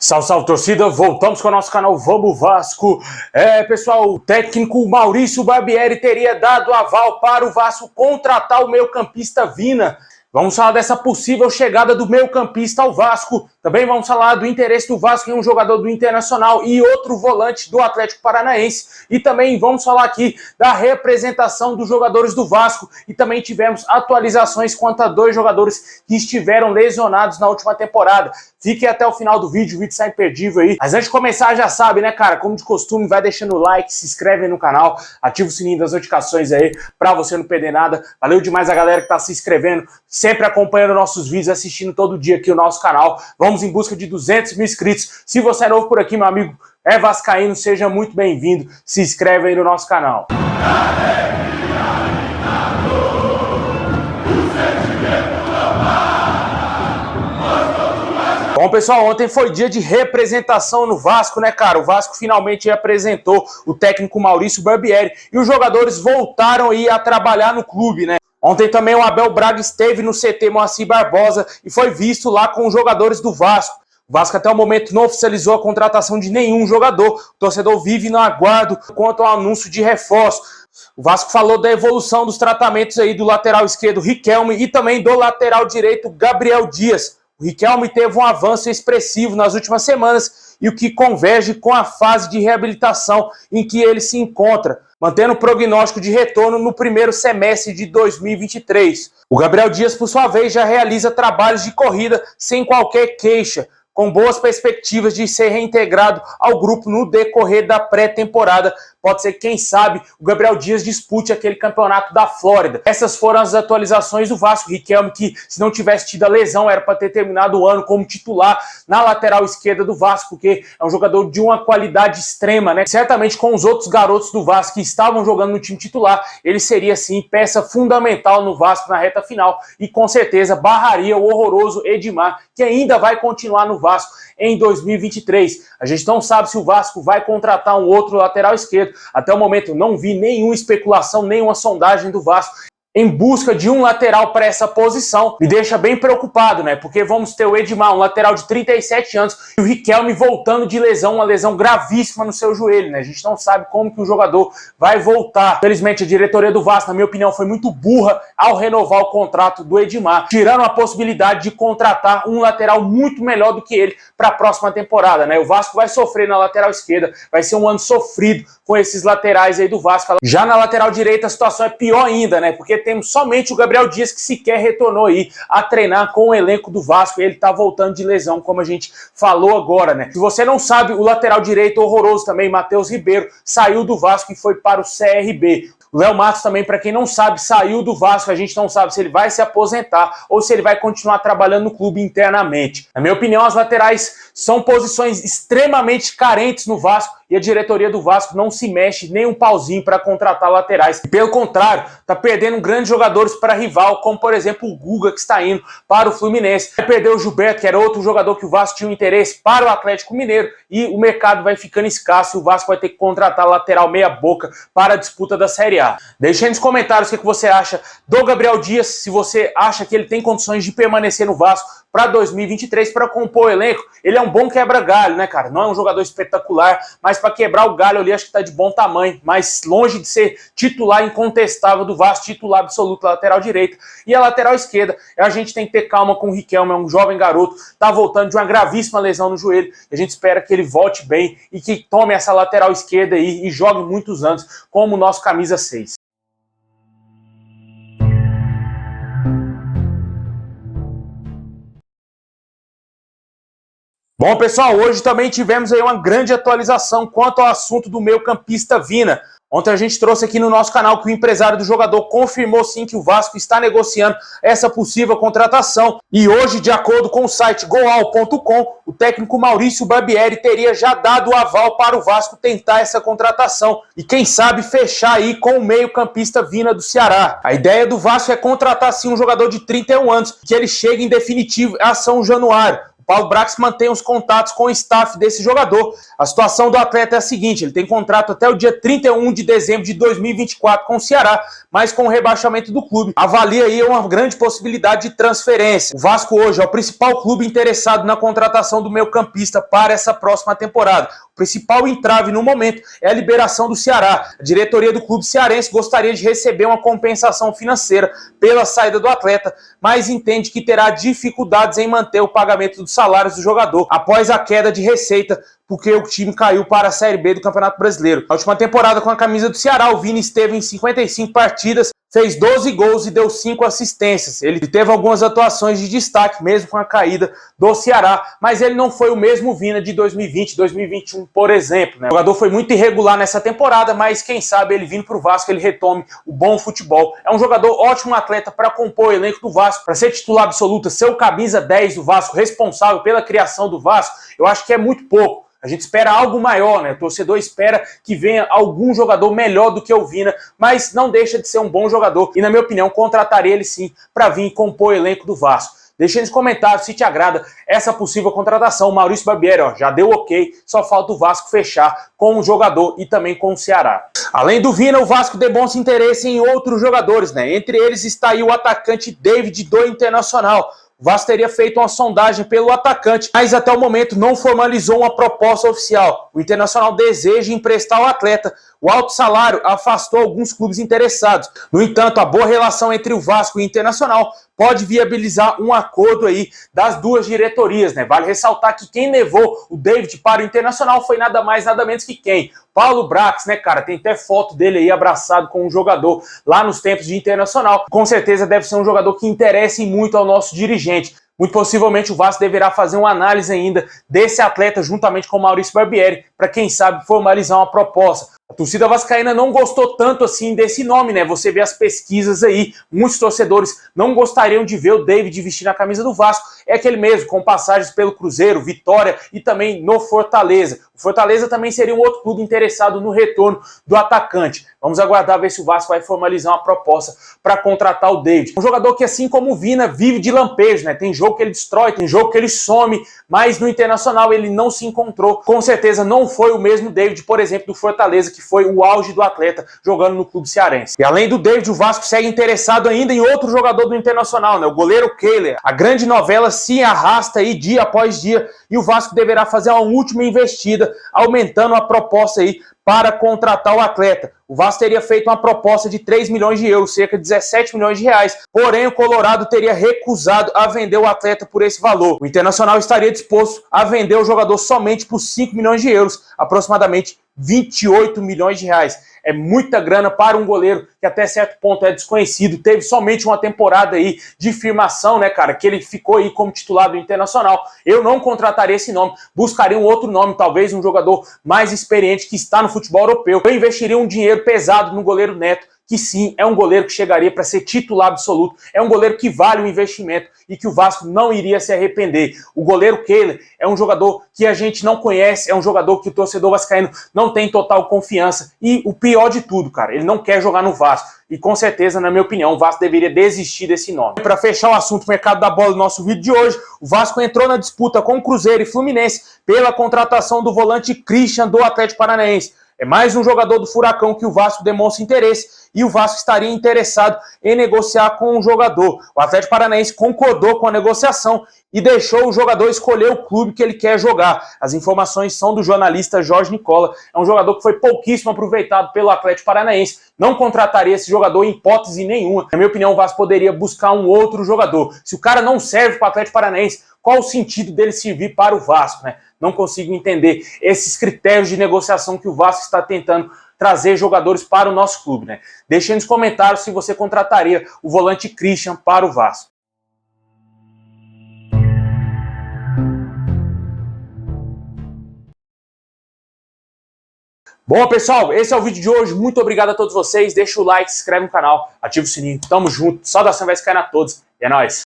Salve, salve, torcida, voltamos com o nosso canal Vamos Vasco. Pessoal, o técnico Maurício Barbieri teria dado aval para o Vasco contratar o meio-campista Vina. Vamos falar dessa possível chegada do meio-campista ao Vasco. Também vamos falar do interesse do Vasco em um jogador do Internacional e outro volante do Atlético Paranaense. E também vamos falar aqui da representação dos jogadores do Vasco. E também tivemos atualizações quanto a 2 jogadores que estiveram lesionados na última temporada. Fique até o final do vídeo, o vídeo está imperdível aí. Mas antes de começar, já sabe, né, cara? Como de costume, vai deixando o like, se inscreve aí no canal, ativa o sininho das notificações aí pra você não perder nada. Valeu demais a galera que tá se inscrevendo, sempre acompanhando nossos vídeos, assistindo todo dia aqui o nosso canal. Vamos em busca de 200 mil inscritos. Se você é novo por aqui, meu amigo, é vascaíno, seja muito bem-vindo. Se inscreve aí no nosso canal. Bom, pessoal, ontem foi dia de representação no Vasco, né, cara? O Vasco finalmente apresentou o técnico Maurício Barbieri e os jogadores voltaram aí a trabalhar no clube, né? Ontem também o Abel Braga esteve no CT Moacir Barbosa e foi visto lá com os jogadores do Vasco. O Vasco até o momento não oficializou a contratação de nenhum jogador. O torcedor vive no aguardo quanto ao anúncio de reforço. O Vasco falou da evolução dos tratamentos aí do lateral esquerdo Riquelme e também do lateral direito Gabriel Dias. O Riquelme teve um avanço expressivo nas últimas semanas e o que converge com a fase de reabilitação em que ele se encontra, mantendo o prognóstico de retorno no primeiro semestre de 2023. O Gabriel Dias, por sua vez, já realiza trabalhos de corrida sem qualquer queixa, com boas perspectivas de ser reintegrado ao grupo no decorrer da pré-temporada. Pode ser que, quem sabe, o Gabriel Dias dispute aquele campeonato da Flórida. Essas foram as atualizações do Vasco. Riquelme, que se não tivesse tido a lesão, era para ter terminado o ano como titular na lateral esquerda do Vasco, porque é um jogador de uma qualidade extrema, né? Certamente com os outros garotos do Vasco que estavam jogando no time titular, ele seria, sim, peça fundamental no Vasco na reta final e, com certeza, barraria o horroroso Edmar, que ainda vai continuar no Vasco em 2023. A gente não sabe se o Vasco vai contratar um outro lateral esquerdo. Até o momento não vi nenhuma especulação, nenhuma sondagem do Vasco em busca de um lateral para essa posição. Me deixa bem preocupado, né? Porque vamos ter o Edmar, um lateral de 37 anos, e o Riquelme voltando de lesão, uma lesão gravíssima no seu joelho, né? A gente não sabe como que o jogador vai voltar. Felizmente, a diretoria do Vasco, na minha opinião, foi muito burra ao renovar o contrato do Edmar, tirando a possibilidade de contratar um lateral muito melhor do que ele para a próxima temporada, né? O Vasco vai sofrer na lateral esquerda, vai ser um ano sofrido com esses laterais aí do Vasco. Já na lateral direita a situação é pior ainda, né? Porque temos somente o Gabriel Dias, que sequer retornou aí a treinar com o elenco do Vasco, e ele tá voltando de lesão, como a gente falou agora, né? Se você não sabe, o lateral direito horroroso também, Matheus Ribeiro, saiu do Vasco e foi para o CRB. O Léo Matos também, para quem não sabe, saiu do Vasco. A gente não sabe se ele vai se aposentar ou se ele vai continuar trabalhando no clube internamente. Na minha opinião, as laterais são posições extremamente carentes no Vasco e a diretoria do Vasco não se mexe nem um pauzinho para contratar laterais. E, pelo contrário, tá perdendo grandes jogadores para rival, como por exemplo o Guga, que está indo para o Fluminense. Vai perder o Gilberto, que era outro jogador que o Vasco tinha um interesse, para o Atlético Mineiro, e o mercado vai ficando escasso e o Vasco vai ter que contratar lateral meia boca para a disputa da Série A. Deixe aí nos comentários o que você acha do Gabriel Dias, se você acha que ele tem condições de permanecer no Vasco para 2023 para compor o elenco. Ele é um bom quebra-galho, né, cara? Não é um jogador espetacular, mas para quebrar o galho ali acho que tá de bom tamanho, mas longe de ser titular incontestável do Vasco, titular absoluto lateral direita. E a lateral esquerda, a gente tem que ter calma com o Riquelme, é um jovem garoto, tá voltando de uma gravíssima lesão no joelho, e a gente espera que ele volte bem e que tome essa lateral esquerda aí e jogue muitos anos como o nosso camisa 6. Bom, pessoal, hoje também tivemos aí uma grande atualização quanto ao assunto do meio-campista Vina. Ontem a gente trouxe aqui no nosso canal que o empresário do jogador confirmou sim que o Vasco está negociando essa possível contratação. E hoje, de acordo com o site goal.com, o técnico Maurício Barbieri teria já dado o aval para o Vasco tentar essa contratação. E quem sabe fechar aí com o meio-campista Vina do Ceará. A ideia do Vasco é contratar sim um jogador de 31 anos, que ele chegue em definitivo a São Januário. o Paulo Brax mantém os contatos com o staff desse jogador. A situação do atleta é a seguinte, ele tem contrato até o dia 31 de dezembro de 2024 com o Ceará, mas com o rebaixamento do clube, avalia aí uma grande possibilidade de transferência. O Vasco hoje é o principal clube interessado na contratação do meio-campista para essa próxima temporada. O principal entrave no momento é a liberação do Ceará. A diretoria do clube cearense gostaria de receber uma compensação financeira pela saída do atleta, mas entende que terá dificuldades em manter o pagamento dos salários do jogador após a queda de receita, porque o time caiu para a Série B do Campeonato Brasileiro. Na última temporada com a camisa do Ceará, o Vini esteve em 55 partidas, fez 12 gols e deu 5 assistências. Ele teve algumas atuações de destaque, mesmo com a caída do Ceará, mas ele não foi o mesmo Vina de 2020, 2021, por exemplo, né? O jogador foi muito irregular nessa temporada, mas quem sabe ele vindo para o Vasco, ele retome o bom futebol. É um jogador ótimo atleta para compor o elenco do Vasco, para ser titular absoluta, ser o camisa 10 do Vasco, responsável pela criação do Vasco, eu acho que é muito pouco. A gente espera algo maior, né? O torcedor espera que venha algum jogador melhor do que o Vina, mas não deixa de ser um bom jogador e, na minha opinião, contrataria ele sim para vir compor o elenco do Vasco. Deixa nos comentários se te agrada essa possível contratação. O Maurício Barbieri, ó, já deu ok, só falta o Vasco fechar com o jogador e também com o Ceará. Além do Vina, o Vasco demonstra interesse em outros jogadores, né? Entre eles está aí o atacante David do Internacional. O Vasco teria feito uma sondagem pelo atacante, mas até o momento não formalizou uma proposta oficial. O Internacional deseja emprestar o atleta. O alto salário afastou alguns clubes interessados. No entanto, a boa relação entre o Vasco e o Internacional pode viabilizar um acordo aí das duas diretorias, né? Vale ressaltar que quem levou o David para o Internacional foi nada mais, nada menos que quem? Paulo Brax, né, cara? Tem até foto dele aí abraçado com um jogador lá nos tempos de Internacional. Com certeza deve ser um jogador que interesse muito ao nosso dirigente. Muito possivelmente o Vasco deverá fazer uma análise ainda desse atleta juntamente com o Maurício Barbieri, para quem sabe formalizar uma proposta. A torcida vascaína não gostou tanto assim desse nome, né? Você vê as pesquisas aí, muitos torcedores não gostariam de ver o David vestir a camisa do Vasco. É aquele mesmo, com passagens pelo Cruzeiro, Vitória e também no Fortaleza. O Fortaleza também seria um outro clube interessado no retorno do atacante. Vamos aguardar ver se o Vasco vai formalizar uma proposta para contratar o David. Um jogador que, assim como o Vina, vive de lampejo, né? Tem jogo que ele destrói, tem jogo que ele some, mas no Internacional ele não se encontrou. Com certeza não foi o mesmo David, por exemplo, do Fortaleza, que foi o auge do atleta jogando no clube cearense. E além do David, o Vasco segue interessado ainda em outro jogador do Internacional, né? O goleiro Kehler. A grande novela se arrasta aí dia após dia e o Vasco deverá fazer uma última investida, aumentando a proposta aí para contratar o atleta. O Vasco teria feito uma proposta de 3 milhões de euros, cerca de 17 milhões de reais, porém o Colorado teria recusado a vender o atleta por esse valor. O Internacional estaria disposto a vender o jogador somente por 5 milhões de euros, aproximadamente 28 milhões de reais. É muita grana para um goleiro que até certo ponto é desconhecido, teve somente uma temporada aí de firmação, né, cara, que ele ficou aí como titular do Internacional. Eu não contrataria esse nome, buscaria um outro nome, talvez um jogador mais experiente que está no futebol europeu. Eu investiria um dinheiro pesado no goleiro Neto, que sim, é um goleiro que chegaria para ser titular absoluto, é um goleiro que vale o investimento e que o Vasco não iria se arrepender. O goleiro Kehler é um jogador que a gente não conhece, é um jogador que o torcedor vascaíno não tem total confiança e o pior de tudo, cara, ele não quer jogar no Vasco. E com certeza, na minha opinião, o Vasco deveria desistir desse nome. Para fechar o assunto mercado da bola do nosso vídeo de hoje, o Vasco entrou na disputa com o Cruzeiro e Fluminense pela contratação do volante Christian do Atlético Paranaense. É mais um jogador do Furacão que o Vasco demonstra interesse e o Vasco estaria interessado em negociar com o jogador. O Atlético Paranaense concordou com a negociação e deixou o jogador escolher o clube que ele quer jogar. As informações são do jornalista Jorge Nicola. É um jogador que foi pouquíssimo aproveitado pelo Atlético Paranaense. Não contrataria esse jogador em hipótese nenhuma. Na minha opinião, o Vasco poderia buscar um outro jogador. Se o cara não serve para o Atlético Paranaense, qual o sentido dele servir para o Vasco, né? Não consigo entender esses critérios de negociação que o Vasco está tentando trazer jogadores para o nosso clube, né? Deixe aí nos comentários se você contrataria o volante Christian para o Vasco. Bom, pessoal, esse é o vídeo de hoje. Muito obrigado a todos vocês. Deixa o like, se inscreve no canal, ativa o sininho. Tamo junto. Saudação vascaína a todos. E é nóis.